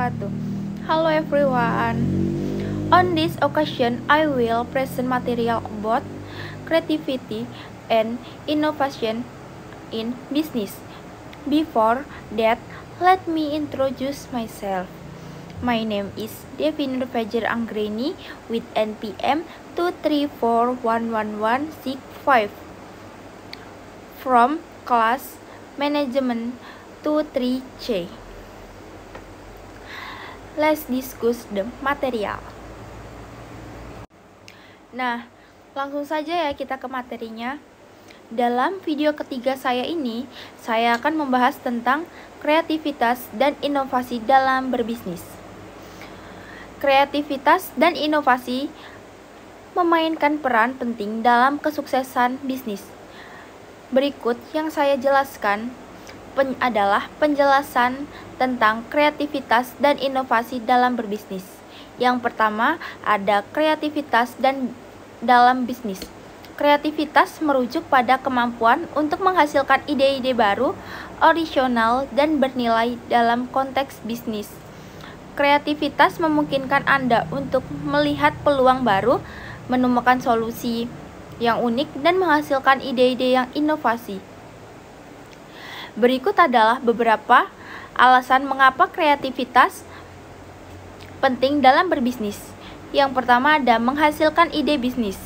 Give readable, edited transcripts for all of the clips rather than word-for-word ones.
wabarakatuh. Hello everyone. On this occasion, I will present material about creativity and innovation in business. Before that, let me introduce myself. My name is Devi Nur Fajar Anggreni with NPM 2341165 from class management 23C. Let's discuss the material. Nah, langsung saja ya kita ke materinya. Dalam video ketiga saya ini, saya akan membahas tentang kreativitas dan inovasi dalam berbisnis. Kreativitas dan inovasi memainkan peran penting dalam kesuksesan bisnis. Berikut yang saya jelaskan adalah penjelasan tentang kreativitas dan inovasi dalam berbisnis. Yang pertama, ada kreativitas dalam bisnis. Kreativitas merujuk pada kemampuan untuk menghasilkan ide-ide baru, orisinal, dan bernilai dalam konteks bisnis. Kreativitas memungkinkan Anda untuk melihat peluang baru, menemukan solusi yang unik, dan menghasilkan ide-ide yang inovasi. Berikut adalah beberapa alasan mengapa kreativitas penting dalam berbisnis. Yang pertama ada menghasilkan ide bisnis.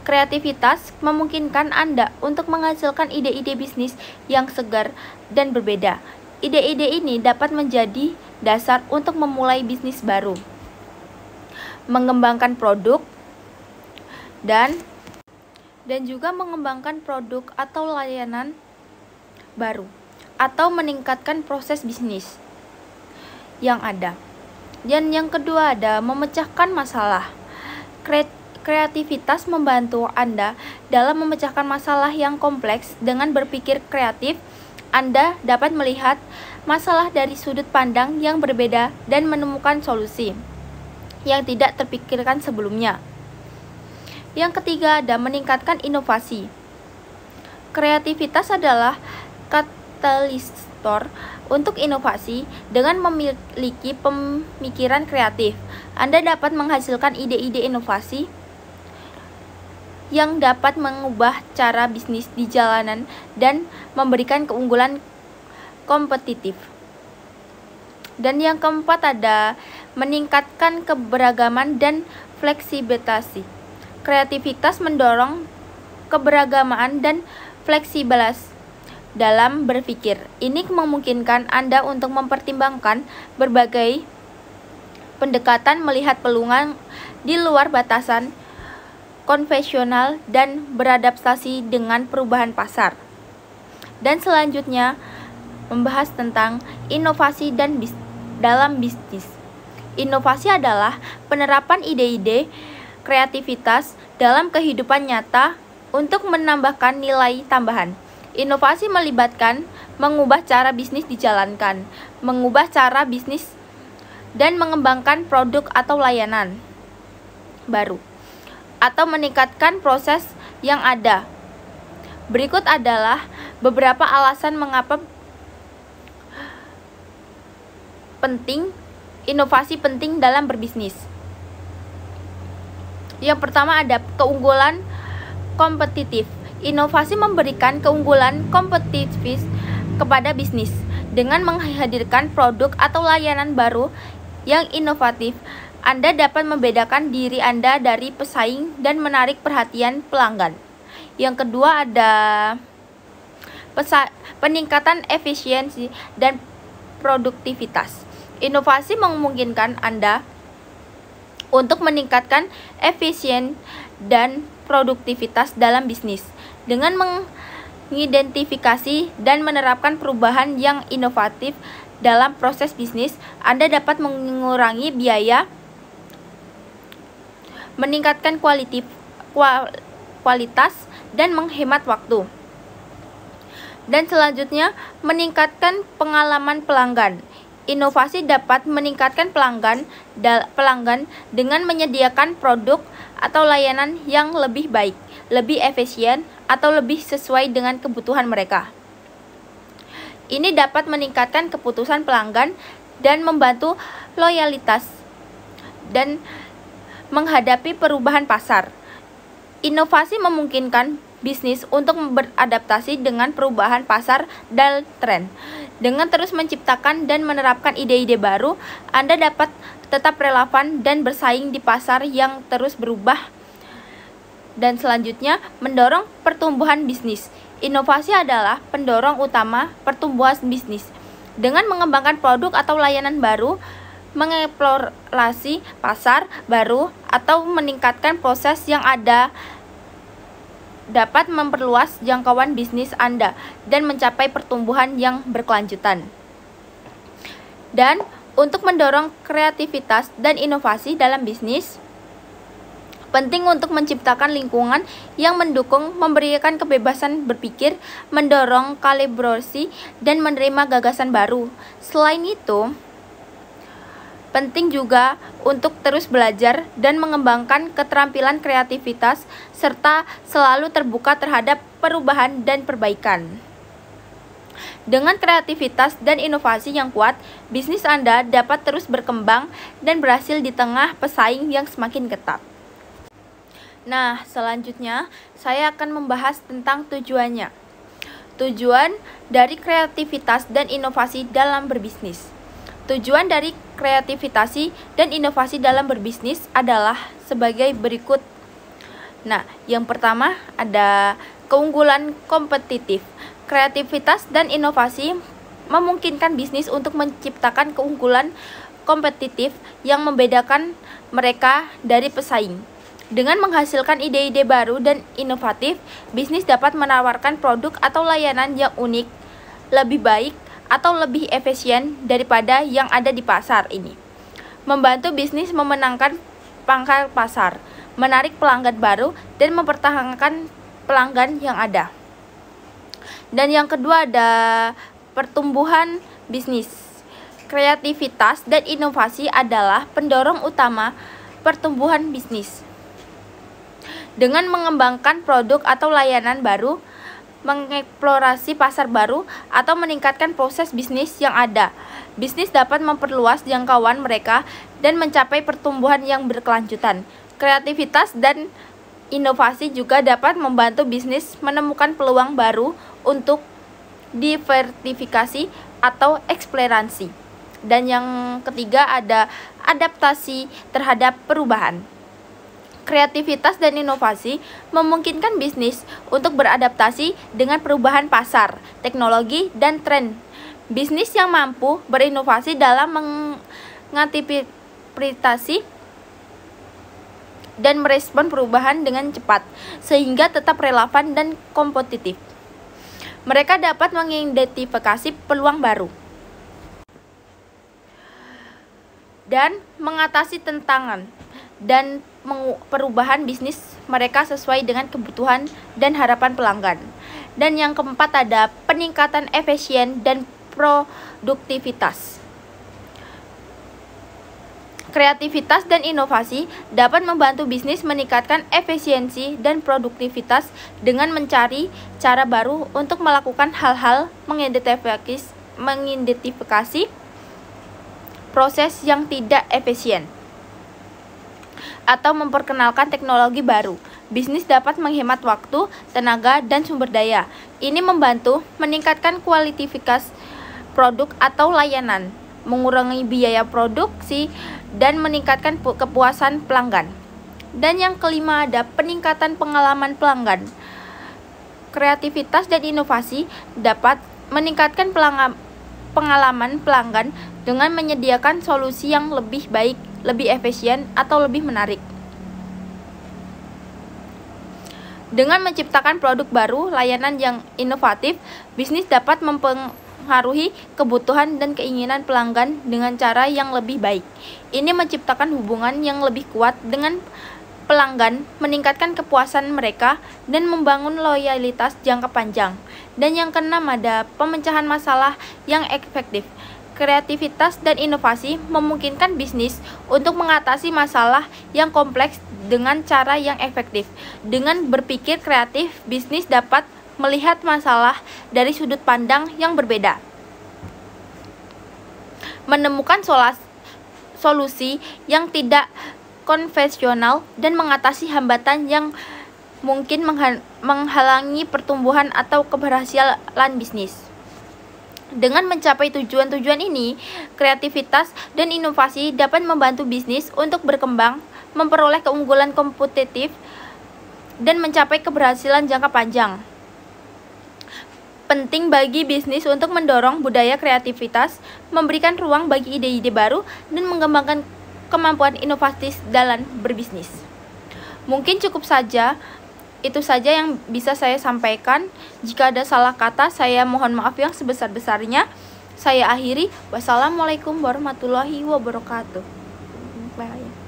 Kreativitas memungkinkan Anda untuk menghasilkan ide-ide bisnis yang segar dan berbeda. Ide-ide ini dapat menjadi dasar untuk memulai bisnis baru, mengembangkan produk, dan juga mengembangkan produk atau layanan baru, atau meningkatkan proses bisnis yang ada. Dan yang kedua ada memecahkan masalah. Kreativitas membantu Anda dalam memecahkan masalah yang kompleks. Dengan berpikir kreatif, Anda dapat melihat masalah dari sudut pandang yang berbeda dan menemukan solusi yang tidak terpikirkan sebelumnya. Yang ketiga ada meningkatkan inovasi. Kreativitas adalah katalisator untuk inovasi. Dengan memiliki pemikiran kreatif, Anda dapat menghasilkan ide-ide inovasi yang dapat mengubah cara bisnis di jalanan dan memberikan keunggulan kompetitif. Dan yang keempat ada meningkatkan keberagaman dan fleksibilitas. Kreativitas mendorong keberagaman dan fleksibilitas dalam berpikir. Ini memungkinkan Anda untuk mempertimbangkan berbagai pendekatan, melihat peluang di luar batasan konvensional, dan beradaptasi dengan perubahan pasar. Dan selanjutnya membahas tentang inovasi dalam bisnis. Inovasi adalah penerapan ide-ide kreativitas dalam kehidupan nyata untuk menambahkan nilai tambahan. Inovasi melibatkan mengubah cara bisnis dijalankan, mengubah cara bisnis, dan mengembangkan produk atau layanan baru, atau meningkatkan proses yang ada. Berikut adalah beberapa alasan mengapa inovasi penting dalam berbisnis. Yang pertama ada keunggulan kompetitif. Inovasi memberikan keunggulan kompetitif kepada bisnis. Dengan menghadirkan produk atau layanan baru yang inovatif, Anda dapat membedakan diri Anda dari pesaing dan menarik perhatian pelanggan. Yang kedua ada peningkatan efisiensi dan produktivitas. Inovasi memungkinkan Anda untuk meningkatkan efisien dan produktivitas dalam bisnis. Dengan mengidentifikasi dan menerapkan perubahan yang inovatif dalam proses bisnis, Anda dapat mengurangi biaya, meningkatkan kualitas, dan menghemat waktu. Dan selanjutnya, meningkatkan pengalaman pelanggan. Inovasi dapat meningkatkan pelanggan dengan menyediakan produk atau layanan yang lebih baik, lebih efisien, atau lebih sesuai dengan kebutuhan mereka. Ini dapat meningkatkan keputusan pelanggan dan membantu loyalitas dan menghadapi perubahan pasar. Inovasi memungkinkan bisnis untuk beradaptasi dengan perubahan pasar dan tren. Dengan terus menciptakan dan menerapkan ide-ide baru, Anda dapat tetap relevan dan bersaing di pasar yang terus berubah. Dan selanjutnya, mendorong pertumbuhan bisnis. Inovasi adalah pendorong utama pertumbuhan bisnis. Dengan mengembangkan produk atau layanan baru, mengeksplorasi pasar baru, atau meningkatkan proses yang ada, dapat memperluas jangkauan bisnis Anda dan mencapai pertumbuhan yang berkelanjutan. Dan untuk mendorong kreativitas dan inovasi dalam bisnis, penting untuk menciptakan lingkungan yang mendukung, memberikan kebebasan berpikir, mendorong kalibrasi, dan menerima gagasan baru. Selain itu, penting juga untuk terus belajar dan mengembangkan keterampilan kreativitas serta selalu terbuka terhadap perubahan dan perbaikan. Dengan kreativitas dan inovasi yang kuat, bisnis Anda dapat terus berkembang dan berhasil di tengah pesaing yang semakin ketat. Nah, selanjutnya saya akan membahas tentang tujuannya. Tujuan dari kreativitas dan inovasi dalam berbisnis. Tujuan dari kreativitas dan inovasi dalam berbisnis adalah sebagai berikut. Nah, yang pertama ada keunggulan kompetitif. Kreativitas dan inovasi memungkinkan bisnis untuk menciptakan keunggulan kompetitif yang membedakan mereka dari pesaing. Dengan menghasilkan ide-ide baru dan inovatif, bisnis dapat menawarkan produk atau layanan yang unik, lebih baik, atau lebih efisien daripada yang ada di pasar ini. Membantu bisnis memenangkan pangkal pasar, menarik pelanggan baru, dan mempertahankan pelanggan yang ada. Dan yang kedua ada pertumbuhan bisnis. Kreativitas dan inovasi adalah pendorong utama pertumbuhan bisnis. Dengan mengembangkan produk atau layanan baru, mengeksplorasi pasar baru, atau meningkatkan proses bisnis yang ada, bisnis dapat memperluas jangkauan mereka dan mencapai pertumbuhan yang berkelanjutan. Kreativitas dan inovasi juga dapat membantu bisnis menemukan peluang baru untuk diversifikasi atau eksplorasi. Dan yang ketiga ada adaptasi terhadap perubahan. Kreativitas dan inovasi memungkinkan bisnis untuk beradaptasi dengan perubahan pasar, teknologi, dan tren. Bisnis yang mampu berinovasi dalam mengantisipasi dan merespon perubahan dengan cepat, sehingga tetap relevan dan kompetitif. Mereka dapat mengidentifikasi peluang baru dan mengatasi tantangan dan perubahan bisnis mereka sesuai dengan kebutuhan dan harapan pelanggan. Dan yang keempat ada peningkatan efisien dan produktivitas. Kreativitas dan inovasi dapat membantu bisnis meningkatkan efisiensi dan produktivitas dengan mencari cara baru untuk melakukan hal-hal, mengidentifikasi proses yang tidak efisien, atau memperkenalkan teknologi baru. Bisnis dapat menghemat waktu, tenaga, dan sumber daya. Ini membantu meningkatkan kualitas produk atau layanan, mengurangi biaya produksi, dan meningkatkan kepuasan pelanggan. Dan yang kelima ada peningkatan pengalaman pelanggan. Kreativitas dan inovasi dapat meningkatkan pengalaman pelanggan dengan menyediakan solusi yang lebih baik, lebih efisien, atau lebih menarik. Dengan menciptakan produk baru, layanan yang inovatif, bisnis dapat mempengaruhi kebutuhan dan keinginan pelanggan dengan cara yang lebih baik. Ini menciptakan hubungan yang lebih kuat dengan pelanggan, meningkatkan kepuasan mereka, dan membangun loyalitas jangka panjang. Dan yang keenam ada pemecahan masalah yang efektif. Kreativitas dan inovasi memungkinkan bisnis untuk mengatasi masalah yang kompleks dengan cara yang efektif. Dengan berpikir kreatif, bisnis dapat melihat masalah dari sudut pandang yang berbeda. menemukan solusi yang tidak konvensional dan mengatasi hambatan yang mungkin menghalangi pertumbuhan atau keberhasilan bisnis. Dengan mencapai tujuan-tujuan ini, kreativitas dan inovasi dapat membantu bisnis untuk berkembang, memperoleh keunggulan kompetitif, dan mencapai keberhasilan jangka panjang. Penting bagi bisnis untuk mendorong budaya kreativitas, memberikan ruang bagi ide-ide baru, dan mengembangkan kemampuan inovatif dalam berbisnis. Mungkin itu saja yang bisa saya sampaikan. Jika ada salah kata, saya mohon maaf yang sebesar-besarnya. Saya akhiri. Wassalamualaikum warahmatullahi wabarakatuh. Bye.